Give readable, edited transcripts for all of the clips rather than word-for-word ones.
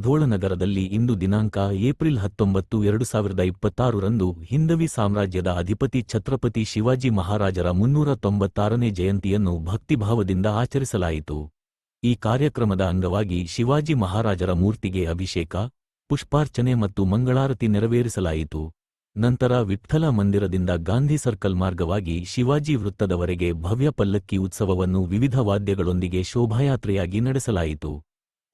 ಮುಧೋಳ ನಗರದಲ್ಲಿ ಇಂದು ದಿನಾಂಕ ಏಪ್ರಿಲ್ 19, 2026 ರಂದು ಹಿಂದವಿ ಸಾಮ್ರಾಜ್ಯದ ಅಧಿಪತಿ ಛತ್ರಪತಿ ಶಿವಾಜಿ ಮಹಾರಾಜರ 396ನೇ ಜಯಂತಿಯನ್ನು ಭಕ್ತಿಭಾವದಿಂದ ಆಚರಿಸಲಾಯಿತು. ಈ ಕಾರ್ಯಕ್ರಮದ ಅಂಗವಾಗಿ ಶಿವಾಜಿ ಮಹಾರಾಜರ ಮೂರ್ತಿಗೆ ಅಭಿಷೇಕ, ಪುಷ್ಪಾರ್ಚನೆ ಮತ್ತು ಮಂಗಳಾರತಿ ನೆರವೇರಿಸಲಾಯಿತು. ನಂತರ ವಿಠ್ಠಲ ಮಂದಿರದಿಂದ ಗಾಂಧಿ ಸರ್ಕಲ್ ಮಾರ್ಗವಾಗಿ ಶಿವಾಜಿ ವೃತ್ತದವರೆಗೆ ಭವ್ಯ ಪಲ್ಲಕ್ಕಿ ಉತ್ಸವವನ್ನು ವಿವಿಧ ವಾದ್ಯಗಳೊಂದಿಗೆ ಶೋಭಾಯಾತ್ರೆಯಾಗಿ ನಡೆಸಲಾಯಿತು.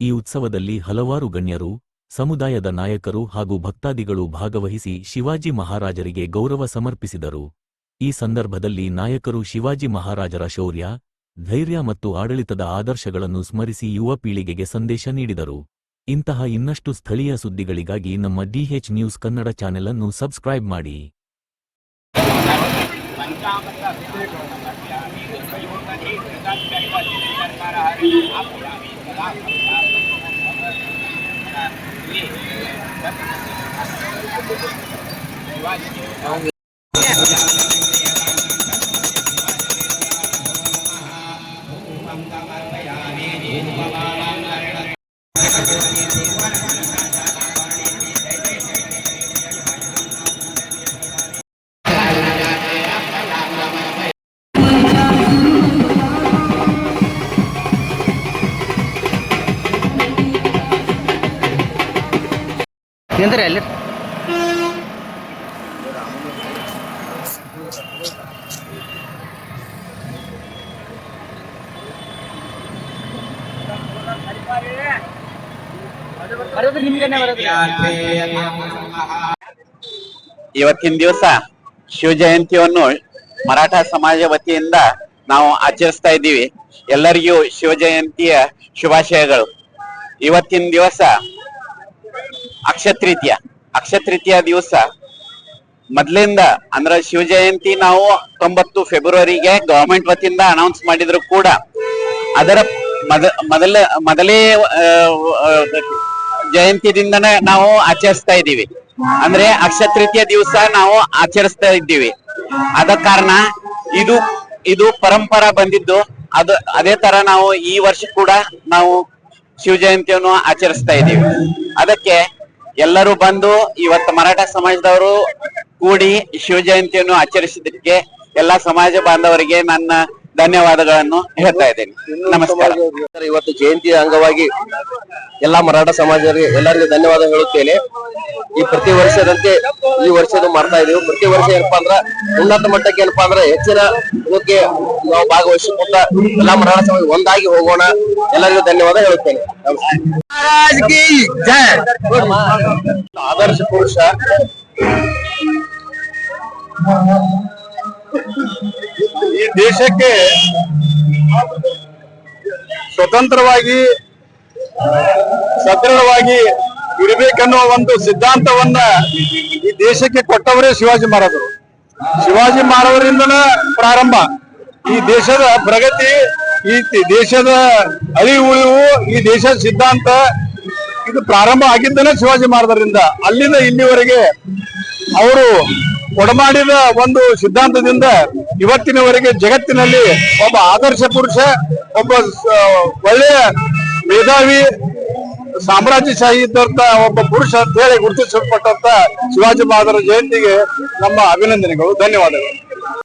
ಈ ಉತ್ಸವದಲ್ಲಿ ಹಲವಾರು ಗಣ್ಯರು, ಸಮುದಾಯದ ನಾಯಕರು ಹಾಗೂ ಭಕ್ತಾದಿಗಳು ಭಾಗವಹಿಸಿ ಶಿವಾಜಿ ಮಹಾರಾಜರಿಗೆ ಗೌರವ ಸಮರ್ಪಿಸಿದರು. ಈ ಸಂದರ್ಭದಲ್ಲಿ ನಾಯಕರು ಶಿವಾಜಿ ಮಹಾರಾಜರ ಶೌರ್ಯ, ಧೈರ್ಯ ಮತ್ತು ಆಡಳಿತದ ಆದರ್ಶಗಳನ್ನು ಸ್ಮರಿಸಿ ಯುವ ಪೀಳಿಗೆಗೆ ಸಂದೇಶ ನೀಡಿದರು. ಇಂತಹ ಇನ್ನಷ್ಟು ಸ್ಥಳೀಯ ಸುದ್ದಿಗಳಿಗಾಗಿ ನಮ್ಮ ಡಿಎಚ್ ನ್ಯೂಸ್ ಕನ್ನಡ ಚಾನೆಲ್ ಅನ್ನು ಸಬ್ಸ್ಕ್ರೈಬ್ ಮಾಡಿ. ಎಂದ್ರೆ ಅಲ್ಲಿ ಇವತ್ತಿನ ದಿವಸ ಶಿವಜಯಂತಿಯನ್ನು ಮರಾಠ ಸಮಾಜ ವತಿಯಿಂದ ನಾವು ಆಚರಿಸ್ತಾ ಇದ್ದೀವಿ. ಎಲ್ಲರಿಗೂ ಶಿವಜಯಂತಿಯ ಶುಭಾಶಯಗಳು. ಇವತ್ತಿನ ದಿವಸ ಅಕ್ಷತೃತೀಯ ದಿವಸ ಮೊದ್ಲಿಂದ ಅಂದ್ರೆ ಶಿವಜಯಂತಿ ನಾವು 9 ಫೆಬ್ರವರಿಗೆ ಗವರ್ಮೆಂಟ್ ವತಿಯಿಂದ ಅನೌನ್ಸ್ ಮಾಡಿದ್ರು ಕೂಡ ಅದರ ಮೊದಲೇ ಜಯಂತಿದಿಂದನೇ ನಾವು ಆಚರಿಸ್ತಾ ಇದ್ದೀವಿ. ಅಂದ್ರೆ ಅಕ್ಷತೃತೀಯ ದಿವಸ ನಾವು ಆಚರಿಸ್ತಾ ಇದ್ದೀವಿ. ಆದ ಕಾರಣ ಇದು ಪರಂಪರಾ ಬಂದಿದ್ದು. ಅದೇ ತರ ನಾವು ಈ ವರ್ಷ ಕೂಡ ನಾವು ಶಿವಜಯಂತಿಯನ್ನು ಆಚರಿಸ್ತಾ ಇದ್ದೀವಿ. ಅದಕ್ಕೆ ಎಲ್ಲರೂ ಬಂದು ಇವತ್ತು ಮರಾಠ ಸಮಾಜದವರು ಕೂಡಿ ಶಿವಜಯಂತಿಯನ್ನು ಆಚರಿಸಿದ್ದಕ್ಕೆ ಎಲ್ಲಾ ಸಮಾಜ ಬಾಂಧವರಿಗೆ ನನ್ನ ಧನ್ಯವಾದಗಳನ್ನು ಹೇಳ್ತಾ ಇದ್ದೇನೆ. ನಮಸ್ಕಾರ. ಇವತ್ತು ಜಯಂತಿಯ ಅಂಗವಾಗಿ ಎಲ್ಲಾ ಮರಾಠ ಸಮಾಜರಿಗೆ ಎಲ್ಲರಿಗೂ ಧನ್ಯವಾದ ಹೇಳುತ್ತೇನೆ. ಈ ಪ್ರತಿ ವರ್ಷದಂತೆ ಈ ವರ್ಷದ ಮಾಡ್ತಾ ಇದೀವಿ. ಪ್ರತಿ ವರ್ಷ ಏನಪ್ಪಾ ಅಂದ್ರ ಉನ್ನತ ಮಟ್ಟಕ್ಕೆ ಏನಪ್ಪಾ ಅಂದ್ರೆ ಹೆಚ್ಚಿನ ಇದಕ್ಕೆ ನಾವು ಭಾಗವಹಿಸಿಕೊಂಡ ಎಲ್ಲಾ ಮರಾಠ ಸಮಾಜ ಒಂದಾಗಿ ಹೋಗೋಣ. ಎಲ್ಲರಿಗೂ ಧನ್ಯವಾದ ಹೇಳುತ್ತೇನೆ. ಆದರ್ಶ ಪುರುಷ ಈ ದೇಶಕ್ಕೆ ಸ್ವತಂತ್ರವಾಗಿ ಸದೃಢವಾಗಿ ಇರಬೇಕನ್ನುವ ಒಂದು ಸಿದ್ಧಾಂತವನ್ನ ಈ ದೇಶಕ್ಕೆ ಕೊಟ್ಟವರೇ ಶಿವಾಜಿ ಮಹಾರಾಜರು. ಶಿವಾಜಿ ಮಹಾರಾಜರಿಂದನೇ ಪ್ರಾರಂಭ ಈ ದೇಶದ ಪ್ರಗತಿ, ಈ ದೇಶದ ಅಳಿವು ಉಳಿವು, ಈ ದೇಶದ ಸಿದ್ಧಾಂತ ಇದು ಪ್ರಾರಂಭ ಆಗಿದ್ದನೇ ಶಿವಾಜಿ ಮಹಾರಾಜರಿಂದ. ಅಲ್ಲಿಂದ ಇಲ್ಲಿವರೆಗೆ ಅವರು ಕೊಡಮಾಡಿದ ಒಂದು ಸಿದ್ಧಾಂತದಿಂದ ಇವತ್ತಿನವರೆಗೆ ಜಗತ್ತಿನಲ್ಲಿ ಒಬ್ಬ ಆದರ್ಶ ಪುರುಷ, ಒಬ್ಬ ಒಳ್ಳೆಯ ಮೇಧಾವಿ, ಸಾಮ್ರಾಜ್ಯಶಾಹಿ ಇದ್ದಂತ ಒಬ್ಬ ಪುರುಷ ಅಂತ ಹೇಳಿ ಗುರುತಿಸಲ್ಪಟ್ಟಂತ ಶಿವಾಜಿ ಮಹಾರಾಜರ ಜಯಂತಿಗೆ ನಮ್ಮ ಅಭಿನಂದನೆಗಳು, ಧನ್ಯವಾದಗಳು.